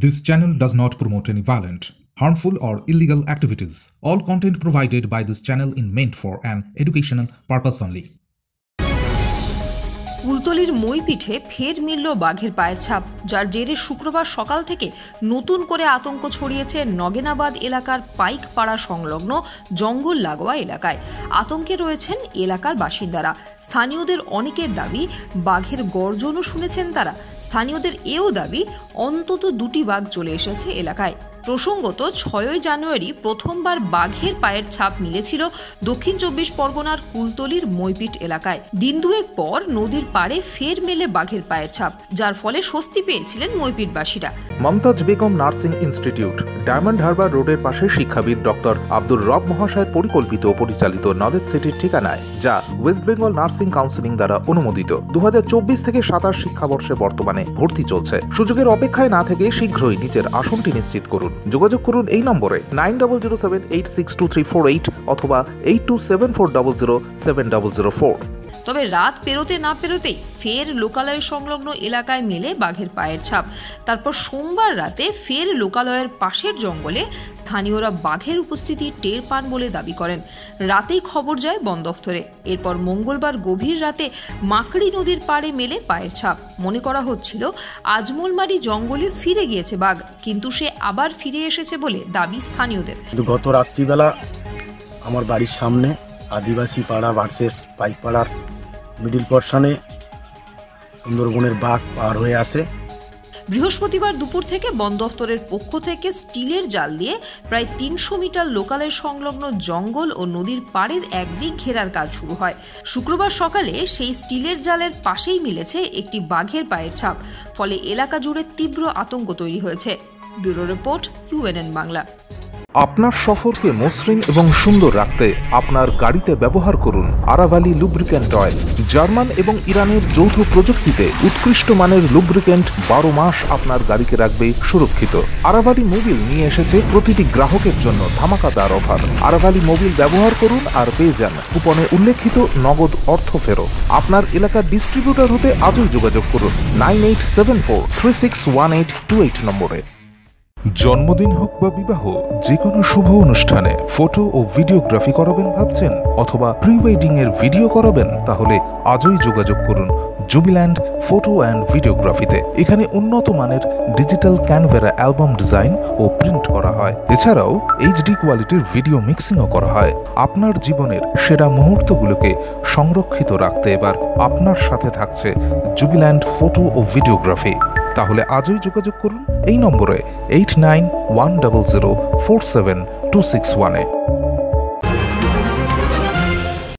This channel does not promote any violent, harmful or illegal activities. All content provided by this channel is meant for an educational purpose only. কুলতলির মইপিঠে ফের মিলল বাঘের পায়ের ছাপ, যার জেরে শুক্রবার সকাল থেকে নতুন করে আতঙ্ক ছড়িয়েছে নগেনাবাদ এলাকার পাইকপাড়া সংলগ্ন জঙ্গল লাগোয়া এলাকায়। আতঙ্কে রয়েছেন এলাকার বাসিন্দারা। স্থানীয়দের অনেকের দাবি বাঘের গর্জনও শুনেছেন তারা। স্থানীয়দের এও দাবি অন্তত দুটি বাঘ চলে এসেছে এলাকায়। প্রসঙ্গত 6 জানুয়ারি প্রথমবার বাঘের পায়ের ছাপ মিলেছিল দক্ষিণ 24 পরগনার কুলতলির মইপিঠ এলাকায়। দিন দুয়েক পর নদীর পাড়ে ফের মেলে বাঘের পায়ের ছাপ, যার ফলে স্বস্তি পেয়েছিলেন মইপিঠবাসীরা। Momtaz Begum nursing institute, Diamond Harbour রোডের পাশে শিক্ষাবিদ ডক্টর আব্দুর রব মহাশয়ের পরিকল্পিত ও পরিচালিত নলেজ সিটির ঠিকানায়, যা ওয়েস্ট বেঙ্গল নার্সিং কাউন্সিলিং দ্বারা অনুমোদিত। 2024 থেকে 27 শিক্ষাবর্ষে বর্তমানে ভর্তি চলছে। সুযোগের অপেক্ষায় না থেকে শীঘ্রই নিজের আসনটি নিশ্চিত করুন। যোগাযোগ করুন এই নম্বরে 9007862348 অথবা 8274007004। তবে রাত পেরোতে না পেরোতেই ফের লোকালয় সংলগ্ন এলাকায় মেলে বাঘের পায়ের ছাপ। তারপর সোমবার রাতে ফের লোকালয়ের পাশের জঙ্গলে স্থানীয়রা বাঘের উপস্থিতি টের পান বলে দাবি করেন। রাতেই খবর যায় বন দফতরে। এরপর মঙ্গলবার গভীর রাতে মাকড়ি নদীর পাড়ে মেলে পায়ের ছাপ। মনে করা হচ্ছিল আজমলমারি জঙ্গলে ফিরে গিয়েছে বাঘ, কিন্তু সে আবার ফিরে এসেছে বলে দাবি স্থানীয়দের। গত রাত্রিবেলা আমার বাড়ির সামনে আদিবাসী পাড়া ভার্সেস পাইকপাড়ার মিডিল পর্শনে সুন্দরবনের বাঘ পার হয়ে আসে। বৃহস্পতিবার দুপুর থেকে বন দফতরের পক্ষ থেকে স্টিলের জাল দিয়ে প্রায় 300 মিটার লোকালয় সংলগ্ন জঙ্গল ও নদীর পাড়ের একদিক ঘেরার কাজ শুরু হয়। শুক্রবার সকালে সেই স্টিলের জালের পাশেই মিলেছে একটি বাঘের পায়ের ছাপ। ফলে এলাকা জুড়ে তীব্র আতঙ্ক তৈরি হয়েছে। Bureau report, UNN Bangla. আপনার সফরকে মসৃণ এবং সুন্দর রাখতে আপনার গাড়িতে ব্যবহার করুন আরাভালি লুব্রিক্যান্ট অয়েল। জার্মান এবং ইরানের যৌথ প্রযুক্তিতে উৎকৃষ্ট মানের লুব্রিক্যান্ট 12 মাস আপনার গাড়িকে রাখবে সুরক্ষিত। আরাভালি মোবিল নিয়ে এসেছে প্রতিটি গ্রাহকের জন্য ধামাকাদার অফার। আরাভালি মোবিল ব্যবহার করুন আর পেয়ে যান কুপনে উল্লেখিত নগদ অর্থ ফেরত। আপনার এলাকার ডিস্ট্রিবিউটর হতে আজই যোগাযোগ করুন 9874361828 নম্বরে। জন্মদিন হোক বা বিবাহ, যে কোনো শুভ অনুষ্ঠানে ফটো ও ভিডিওগ্রাফি করাবেন ভাবছেন, অথবা প্রি ওয়েডিং এর ভিডিও করাবেন, তাহলে আজই যোগাযোগ করুন জুবিল্যান্ড ফটো অ্যান্ড ভিডিওগ্রাফিতে। এখানে উন্নত মানের ডিজিটাল ক্যানভেরা অ্যালবাম ডিজাইন ও প্রিন্ট করা হয়। এছাড়াও HD কোয়ালিটির ভিডিও মিক্সিংও করা হয়। আপনার জীবনের সেরা মুহূর্তগুলোকে সংরক্ষিত রাখতে এবার আপনার সাথে থাকছে জুবিল্যান্ড ফটো ও ভিডিওগ্রাফি। তাহলে আজই যোগাযোগ করুন এই নম্বরে 8910047261-এ।